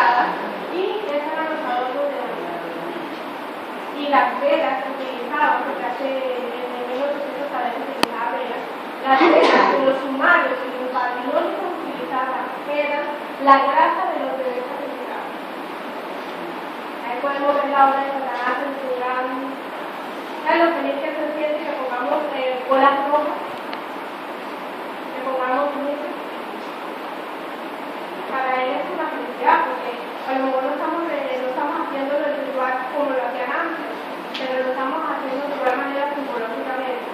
pintadas y esos eran los adornos de Navidad. Y las velas que utilizaban, porque hace en 1800 también se utilizaba velas, las velas que los sumarios y los babilónicos utilizaban eran la grasa de los bebés sacrificados. Ahí podemos ver la obra de Satanás en su gran... Claro, tenéis que hacer que pongamos bolas rojas, que pongamos luces. Para él es una felicidad, porque a lo mejor no estamos haciendo el ritual como lo hacían antes, pero lo estamos haciendo de una manera simbológicamente.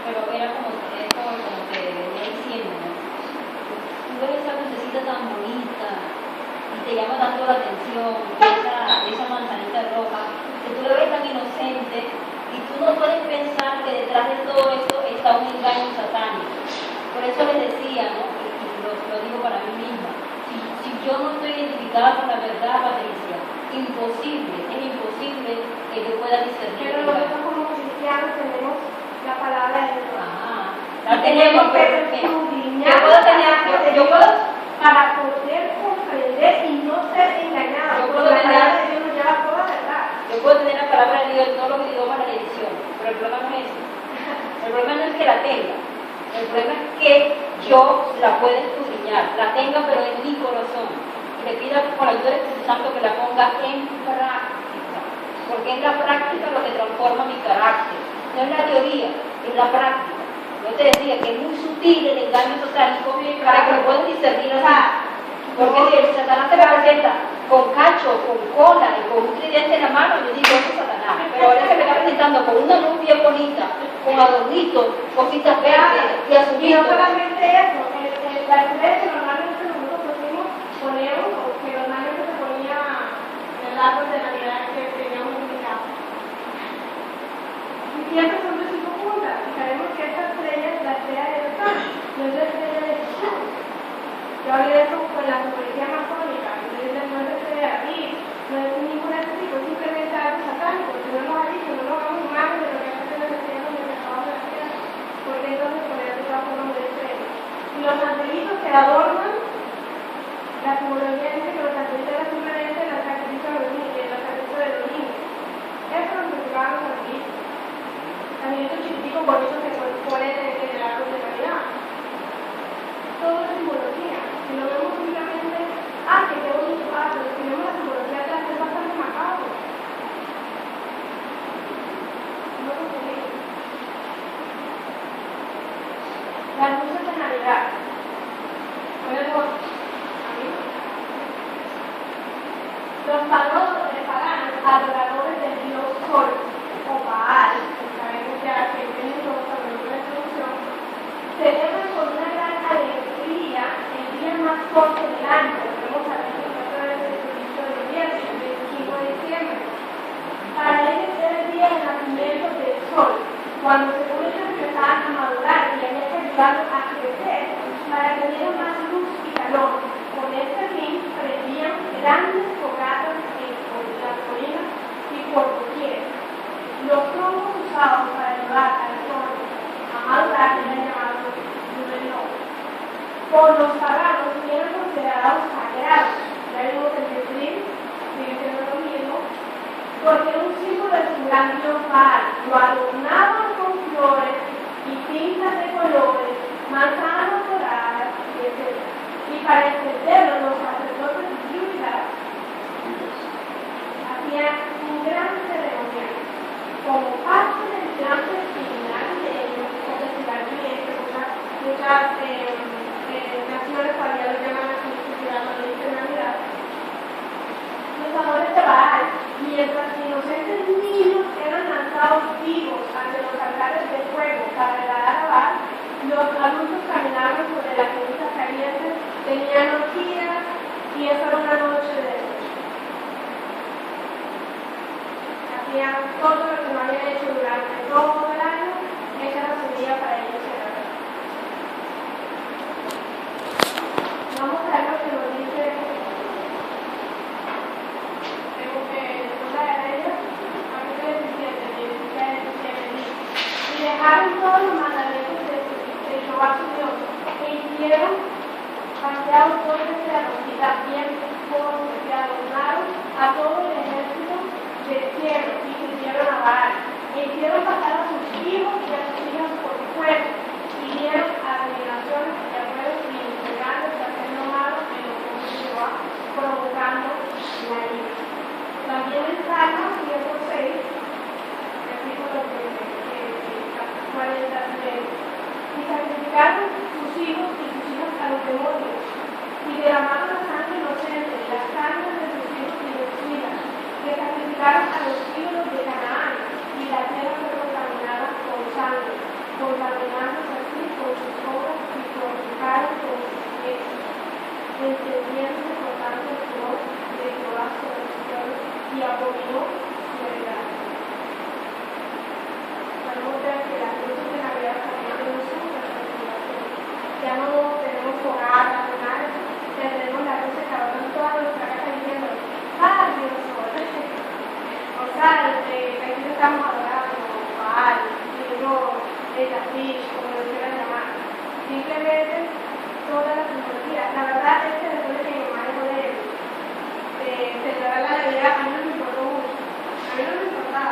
Pero era como que venía diciendo, ¿no? Tú ves esa lucecita tan bonita y te llama tanto la atención, esa manzanita roja, que tú lo ves tan inocente y tú no puedes pensar que detrás de todo esto está un engaño satánico. Por eso les decía, ¿no? Lo digo para mí misma, si yo no estoy identificada con la verdad, Patricia, es imposible que yo pueda discernir. Pero nosotros como cristianos tenemos la palabra de Dios. La tenemos, pero yo puedo para poder comprender y no ser engañado. Porque la palabra de Dios nos lleva a toda verdad. Yo puedo tener la palabra de Dios en todos los idiomas de la edición, pero el problema no es eso. El problema no es que la tenga. El problema es que yo la pueda escudriñar, la tenga pero en mi corazón. Y le pido con la ayuda del Espíritu Santo que la ponga en práctica. Porque es la práctica lo que transforma mi carácter. No es la teoría, es la práctica. Yo te decía que es muy sutil el engaño satánico para que lo puedan discernir así. Porque si el Satanás te presenta con cacho, con cola y con un tridente en la mano, yo digo, eso es Satanás. Pero ahora se me está presentando con una luz bien bonita, con adornitos, cositas verdes y azulitos. Y no solamente eso, la iglesia normalmente nosotros ponemos, o que normalmente se ponía en el árbol de Navidad que teníamos en mi casa. Y siempre son de 5 puntas, y sabemos que esta estrella es la estrella de Dios, no es la estrella de Jesús. Yo hablé eso con la simbología masónica, entonces no es la estrella de David, no es ningún artículo, simplemente algo satánico, si no nos ha dicho, no nos hagamos imágenes de lo que hace la estrella donde se acaba de la tierra, porque entonces poner de todas formas de estrella. Y los angelitos que adornan, la simbología dice que los angelitos eran simplemente los sacrificios de los niños. Eso es lo que llevaban los angelitos. Angelitos chiquititos bonitos que ponen en el árbol de Navidad. Todo es simbología. Si lo vemos únicamente, que qué bonito, pero si vemos la simbología atrás es bastante macabro. No lo sé. Las luces de Navidad. Los paganos, adoradores del dios Sol, o Baal, que sabemos ya que tienen todos sabemos la introducción, celebran con una gran alegría el día más corto del año. Podemos saber que se trata del servicio de viernes, el 25 de diciembre. Para ellos es el día del nacimiento del Sol, cuando se comienzan a empezar a madurar y hay que ayudarlos a crecer para que dieran más luz y calor. Con este fin prendían grandes fogatas en las colinas y por doquier. Los troncos usados para ayudar al sol a madurar eran llamados reloj. Por los paganos eran considerados sagrados. Ya vimos el decir, sigue siendo lo mismo, porque era un símbolo de su gran dios Baal. Lo adornaban con flores y pintas de colores, manzanas doradas, etc. Y para entenderlo, los sacerdotes druidas hacían un gran ceremonial. Como parte del gran festival de ellos, muchas naciones todavía lo llaman así, festival de Navidad, los adores de Baal, mientras inocentes niños eran lanzados vivos ante los altares de fuego para agradar a Baal, los adultos caminaban sobre las cenizas calientes, tenían orgías y esa era una noche de noche. Hacían todo lo que no habían hecho durante todo el año, esa era su día para ellos celebrar. Vamos a ver lo que nos dice. Tengo que recordar a ellos, capítulo 17, 16 de diciembre. Y dejaron todos los mandamientos de Jehová su Dios, e hicieron paseados por el cerro y también por a todo el ejército del cielo y se hicieron a Baal. E hicieron pasar a sus hijos y a sus hijas por fuego, y dieron abominaciones y abuelos y entregando a ser nomado en los ojos de Jehová, provocando la ira. También en Salmos 106, versículo 43, y sacrificaron sus hijos y sus hijas a los demonios, y derramaron la sangre inocente, la sangre de sus hijos y de sus hijas, que sacrificaron a los ídolos de Canaán, y la tierra fue contaminada con sangre, contaminándose así con sus obras y glorificaron con sus pies, entendiendo por tanto el furor de Jehová sobre su pueblo, y abominó su heredad. Podemos ver que las luces de Navidad también tienen su representación. Ya no tenemos fogatas, nada, ya tenemos las luces que ahora en toda nuestra casa diciendo, ¡ay, Dios! O sea, aquí estamos adorando, Baal, Dios, el Tafish, como lo quieran llamar. Simplemente toda la tecnología. La verdad es que después de que mi mamá dejó de celebrar la Navidad, a mí no me importó mucho. A mí no me importó